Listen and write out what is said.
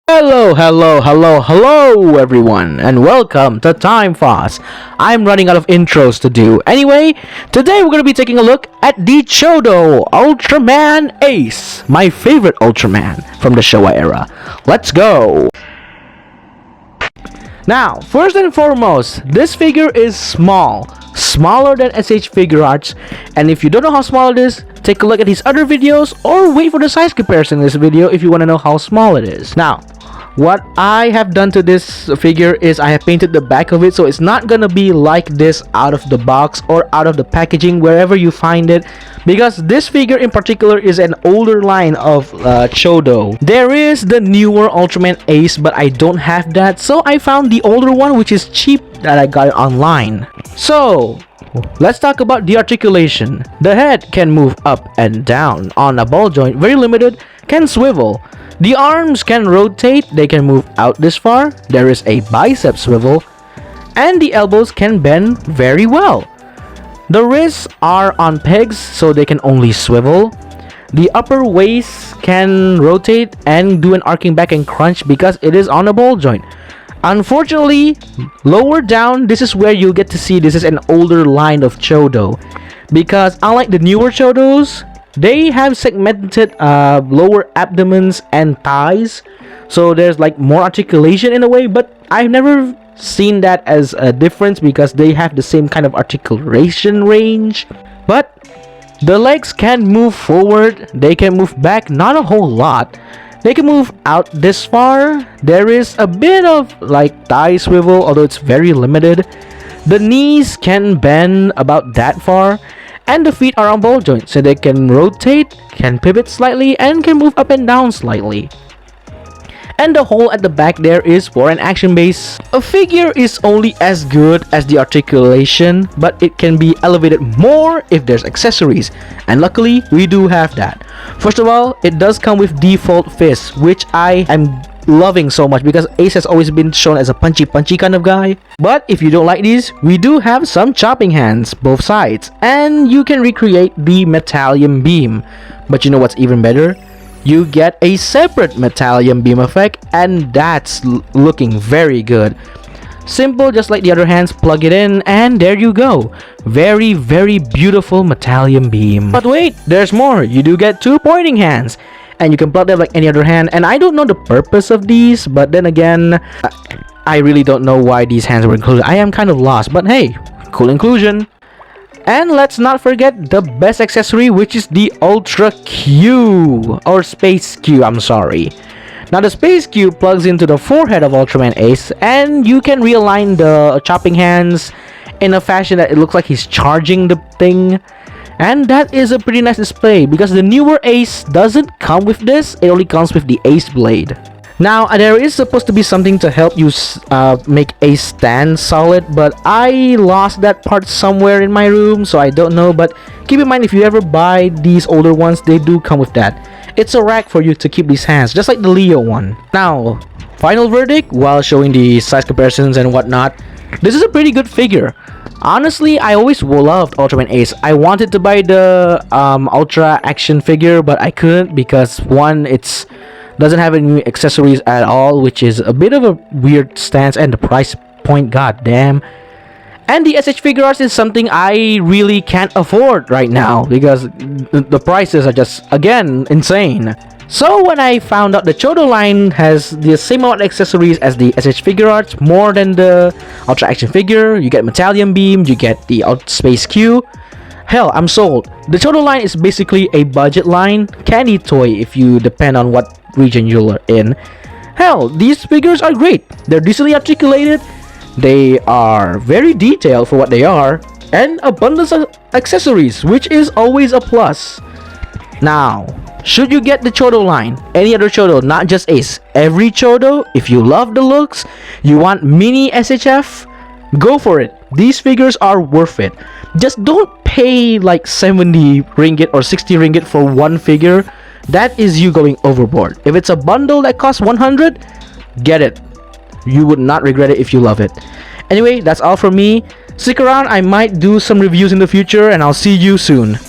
Hello, everyone, and welcome to Time Fast. I'm running out of intros to do. Anyway, today we're going to be taking a look at the Chodo Ultraman Ace, my favorite Ultraman from the Showa era. Let's go! Now, first and foremost, this figure is smaller than SH Figure Arts, and if you don't know how small it is, take a look at his other videos or wait for the size comparison in this video if you want to know how small it is. Now, what I have done to this figure is I have painted the back of it so it's not gonna be like this out of the box or out of the packaging wherever you find it, because this figure in particular is an older line of Chodo. There is the newer Ultraman Ace, but I don't have that, so I found the older one, which is cheap, that I got it online. So let's talk about the articulation. The head can move up and down on a ball joint, very limited, can swivel. The arms can rotate, they can move out this far, there is a bicep swivel, and the elbows can bend very well. The wrists are on pegs, so they can only swivel. The upper waist can rotate and do an arcing back and crunch because it is on a ball joint. Unfortunately, lower down, this is where you'll get to see this is an older line of Chodo, because unlike the newer Chodos, they have segmented lower abdomens and thighs, so there's like more articulation in a way, but I've never seen that as a difference because they have the same kind of articulation range. But the legs can move forward, they can move back, not a whole lot. They can move out this far. There is a bit of like thigh swivel, although it's very limited. The knees can bend about that far, and the feet are on ball joints, so they can rotate, can pivot slightly, and can move up and down slightly. And the hole at the back there is for an action base. A figure is only as good as the articulation, but it can be elevated more if there's accessories, and luckily we do have that. First of all, it does come with default fists, which I am loving so much because Ace has always been shown as a punchy kind of guy. But if you don't like these, we do have some chopping hands, both sides, and you can recreate the Metallium beam. But you know what's even better? You get a separate Metallium beam effect, and that's looking very good. Simple, just like the other hands, plug it in, and there you go. Very beautiful Metallium beam. But wait, there's more. You do get two pointing hands, and you can plug them like any other hand, and I don't know the purpose of these, but then again, I really don't know why these hands were included. I am kind of lost, but hey, cool inclusion. And let's not forget the best accessory, which is the Ultra Q, or Space Q, I'm sorry. Now the Space Q plugs into the forehead of Ultraman Ace, and you can realign the chopping hands in a fashion that it looks like he's charging the thing. And that is a pretty nice display because the newer Ace doesn't come with this, it only comes with the Ace blade. Now there is supposed to be something to help you make Ace stand solid, but I lost that part somewhere in my room, so I don't know. But keep in mind, if you ever buy these older ones, they do come with that. It's a rack for you to keep these hands, just like the Leo one. Now, final verdict, while showing the size comparisons and whatnot, this is a pretty good figure. Honestly, I always loved Ultraman Ace. I wanted to buy the Ultra Action figure, but I couldn't because one, it doesn't have any accessories at all, which is a bit of a weird stance, and the price point, god damn. And the SH Figure Arts is something I really can't afford right now because the prices are just, again, insane. So when I found out the Chodo line has the same amount of accessories as the SH Figure Arts, more than the Ultra Action figure, you get Metallium beam, you get the Space Q. Hell, I'm sold. The Chodo line is basically a budget line, candy toy if you depend on what region you're in. Hell, these figures are great. They're decently articulated, they are very detailed for what they are, and abundance of accessories, which is always a plus. Now, should you get the Chodo line, any other Chodo, not just Ace, every Chodo, if you love the looks, you want mini SHF, go for it. These figures are worth it. Just don't pay like 70 ringgit or 60 ringgit for one figure. That is you going overboard. If it's a bundle that costs 100, get it. You would not regret it if you love it. Anyway, that's all from me. Stick around, I might do some reviews in the future, and I'll see you soon.